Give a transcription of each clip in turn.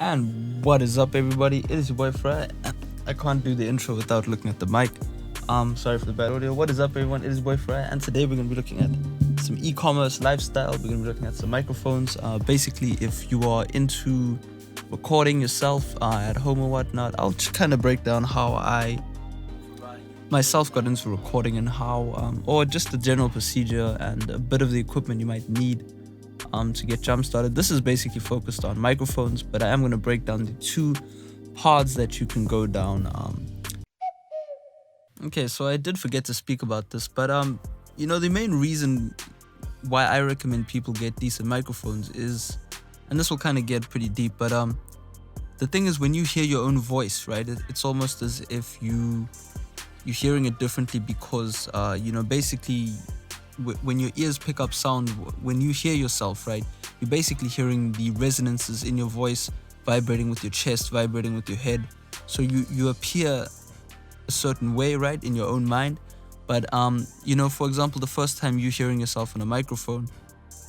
And what is up, everybody? It is your boy Farai. I can't do the intro without looking at the mic. Sorry for the bad audio. What is up, everyone? It is your boy Farai, and today we're gonna be looking at some e-commerce lifestyle. We're gonna be looking at some microphones. Basically, if you are into recording yourself at home or whatnot, I'll just kind of break down how I myself got into recording and how, or just the general procedure and a bit of the equipment you might need to get jump started. This is basically focused on microphones, but I am going to break down the two paths that you can go down. Okay, so I did forget to speak about this, but the main reason why I recommend people get decent microphones is, and this will kind of get pretty deep, but the thing is, when you hear your own voice, right, it's almost as if you're hearing it differently because basically when your ears pick up sound, when you hear yourself, right, you're basically hearing the resonances in your voice vibrating with your chest, vibrating with your head. So you appear a certain way, right, in your own mind. But for example, the first time you're hearing yourself on a microphone,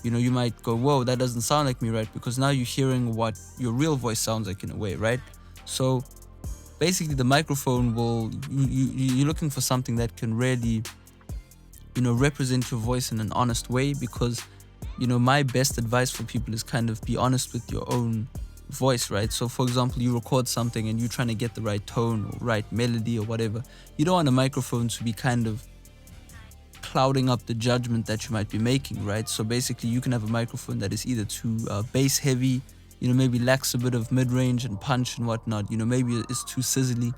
you might go, whoa, that doesn't sound like me, right? Because now you're hearing what your real voice sounds like in a way, right? So basically the microphone you're looking for something that can really represent your voice in an honest way, because my best advice for people is kind of be honest with your own voice, right? So for example, you record something and you're trying to get the right tone or right melody or whatever. You don't want a microphone to be kind of clouding up the judgment that you might be making, right? So basically you can have a microphone that is either too bass heavy, maybe lacks a bit of mid-range and punch and whatnot, maybe it's too sizzly,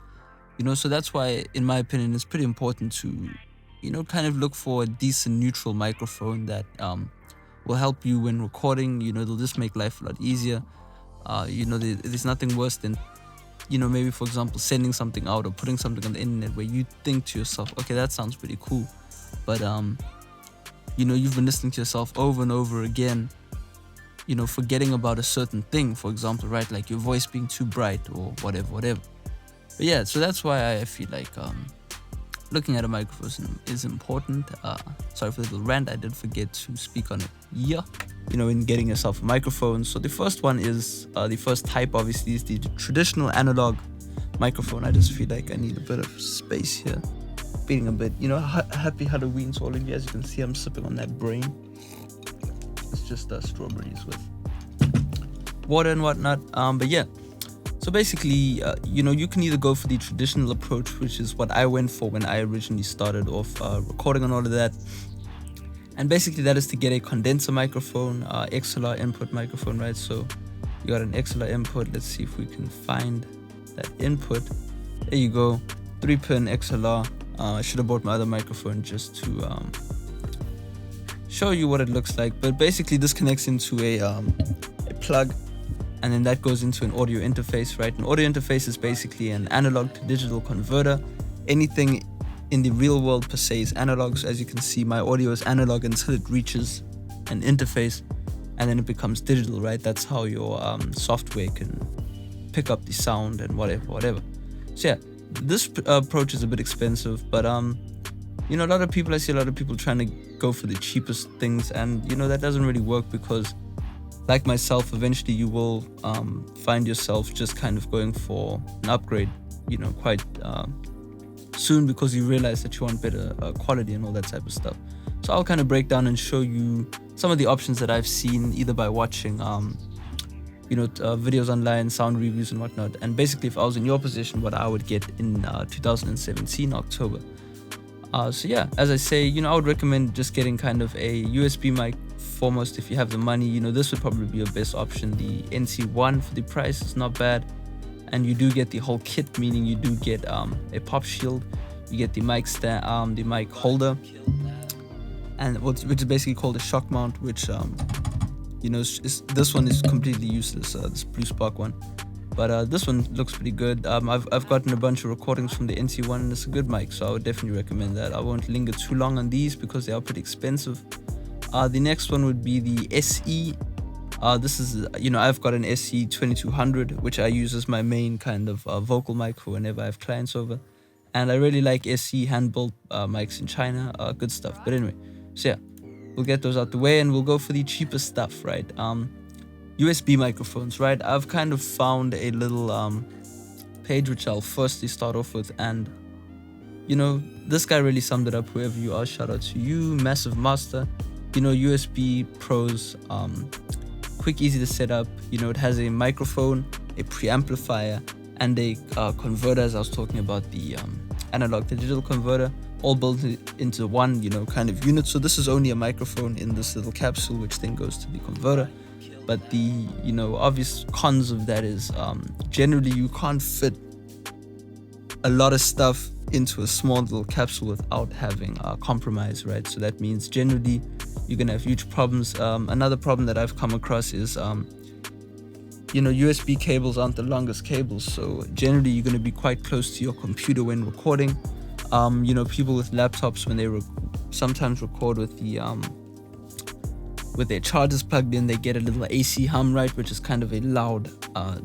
so that's why, in my opinion, it's pretty important to kind of look for a decent neutral microphone that will help you when recording. They'll just make life a lot easier. There's nothing worse than maybe, for example, sending something out or putting something on the internet where you think to yourself, okay, that sounds pretty cool, but you've been listening to yourself over and over again, forgetting about a certain thing, for example, right, like your voice being too bright or whatever. But yeah, so that's why I feel like looking at a microphone is important. Sorry for the little rant, I did forget to speak on it. Yeah, in getting yourself a microphone. So the first one is, the first type obviously is the traditional analog microphone. I just feel like I need a bit of space here. Feeling a bit, happy Halloween to all of you. As you can see, I'm sipping on that brain. It's just strawberries with water and whatnot. But yeah, so basically, you can either go for the traditional approach, which is what I went for when I originally started off recording and all of that. And basically that is to get a condenser microphone, XLR input microphone, right? So you got an XLR input. Let's see if we can find that input. There you go, 3-pin XLR. I should have bought my other microphone just to show you what it looks like. But basically this connects into a plug, and then that goes into an audio interface, right? An audio interface is basically an analog to digital converter. Anything in the real world per se is analog. So as you can see, my audio is analog until it reaches an interface, and then it becomes digital, right? That's how your software can pick up the sound and whatever. So yeah, this approach is a bit expensive, but I see a lot of people trying to go for the cheapest things, and that doesn't really work, because like myself, eventually you will find yourself just kind of going for an upgrade, quite soon, because you realize that you want better quality and all that type of stuff. So I'll kind of break down and show you some of the options that I've seen, either by watching videos online, sound reviews and whatnot. And basically, if I was in your position, what I would get in 2017 October. So yeah, as I say, I would recommend just getting kind of a USB mic foremost if you have the money. This would probably be your best option. The NC1 for the price is not bad, and you do get the whole kit, meaning you do get a pop shield, you get the mic stand, the mic holder, and which is basically called a shock mount, which this one is completely useless, this Blue Spark one, but this one looks pretty good. I've gotten a bunch of recordings from the NC1, and it's a good mic, so I would definitely recommend that. I won't linger too long on these because they are pretty expensive. The next one would be the SE. This is, I've got an SE 2200, which I use as my main kind of vocal mic for whenever I have clients over. And I really like SE hand-built mics in China, good stuff. But anyway, so yeah, we'll get those out the way and we'll go for the cheapest stuff, right? USB microphones, right? I've kind of found a little page which I'll firstly start off with, and this guy really summed it up. Whoever you are, shout out to you, massive master. USB Pros, quick, easy to set up. It has a microphone, a preamplifier, and a converter, as I was talking about, the analog to digital converter, all built into one kind of unit. So this is only a microphone in this little capsule, which then goes to the converter. But the obvious cons of that is generally you can't fit a lot of stuff into a small little capsule without having compromise, right? So that means generally you're gonna have huge problems. Another problem that I've come across is USB cables aren't the longest cables, so generally you're gonna be quite close to your computer when recording. People with laptops, when they sometimes record with the with their chargers plugged in, they get a little AC hum, right, which is kind of a loud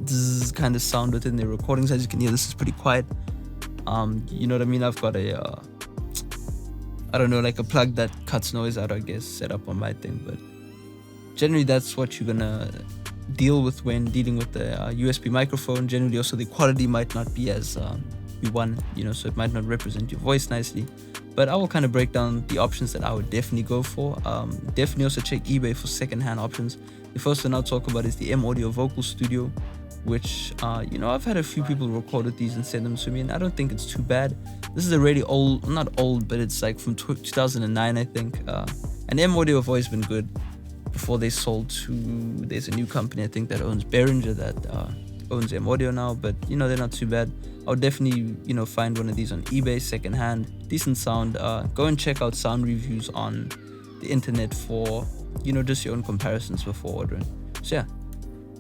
zzz kind of sound within their recordings. As you can hear, this is pretty quiet. You know what I mean? I've got a I don't know, like a plug that cuts noise out, I guess, set up on my thing. But generally that's what you're gonna deal with when dealing with the USB microphone. Generally also the quality might not be as you want, so it might not represent your voice nicely. But I will kind of break down the options that I would definitely go for. Definitely also check eBay for secondhand options. The first one I'll talk about is the M Audio Vocal Studio, which I've had a few people record with these and send them to me, and I don't think it's too bad. This is a really old, not old, but it's like from 2009, I think. And M Audio have always been good before they sold to, there's a new company I think that owns Behringer that owns M Audio now, but they're not too bad. I would definitely find one of these on eBay secondhand, decent sound. Go and check out sound reviews on the internet for just your own comparisons before ordering. So yeah,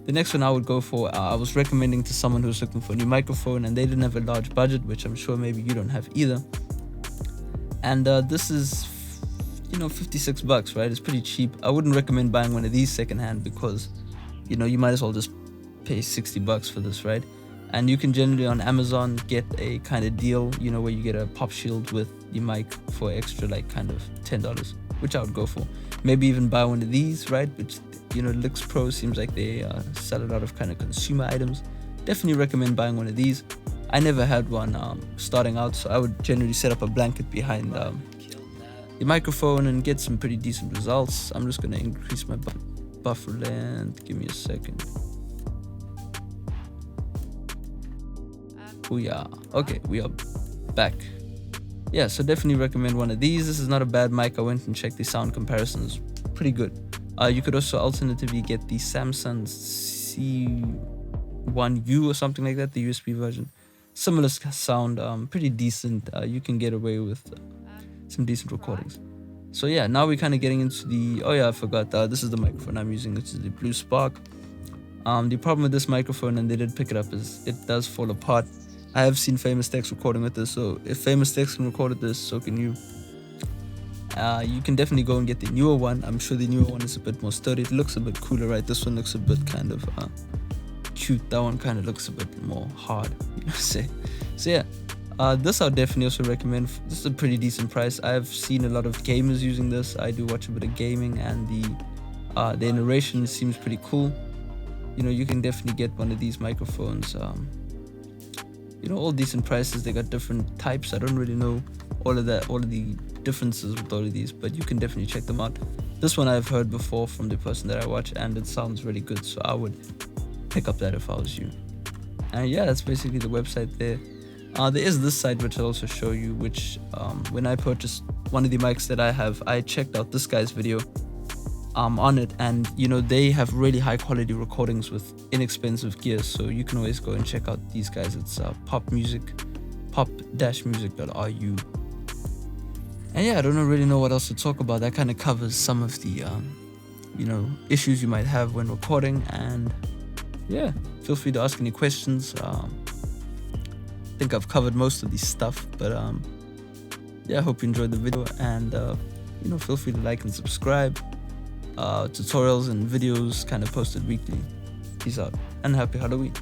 the next one I would go for, I was recommending to someone who's looking for a new microphone and they didn't have a large budget, which I'm sure maybe you don't have either. And this is $56, right? It's pretty cheap. I wouldn't recommend buying one of these secondhand because you might as well just pay $60 for this, right? And you can generally on Amazon get a kind of deal, where you get a pop shield with the mic for extra, like kind of $10, which I would go for. Maybe even buy one of these, right? Which Lux Pro seems like they sell a lot of kind of consumer items. Definitely recommend buying one of these. I never had one starting out, so I would generally set up a blanket behind the microphone and get some pretty decent results. I'm just gonna increase my buffer length. Give me a second. Oh yeah, okay, we are back. Yeah, so definitely recommend one of these. This is not a bad mic. I went and checked the sound comparisons, pretty good. You could also alternatively get the Samsung C1U or something like that, the USB version. Similar sound, pretty decent. You can get away with some decent recordings. So yeah, now we're kind of getting into the, oh yeah, I forgot, this is the microphone I'm using. This is the Blue Spark. The problem with this microphone, and they did pick it up, is it does fall apart. I have seen Famous Tex recording with this, so if Famous Tex can record with this, so can you. You can definitely go and get the newer one. I'm sure the newer one is a bit more sturdy. It looks a bit cooler, right? This one looks a bit kind of cute. That one kind of looks a bit more hard, say. So yeah, this I'll definitely also recommend. This is a pretty decent price. I've seen a lot of gamers using this. I do watch a bit of gaming, and the narration seems pretty cool. You can definitely get one of these microphones. All decent prices. They got different types. I don't really know all of the differences with all of these, but you can definitely check them out. This one I've heard before from the person that I watch, and it sounds really good, so I would pick up that if I was you. And yeah, that's basically the website there. There is this site which I'll also show you, which when I purchased one of the mics that I have, I checked out this guy's video on it, and they have really high quality recordings with inexpensive gear, so you can always go and check out these guys. It's pop-music.ru. And yeah, I don't really know what else to talk about. That kind of covers some of the issues you might have when recording. And yeah, feel free to ask any questions. I think I've covered most of the stuff, but yeah, I hope you enjoyed the video, and feel free to like and subscribe. Tutorials and videos kind of posted weekly. Peace out and happy Halloween.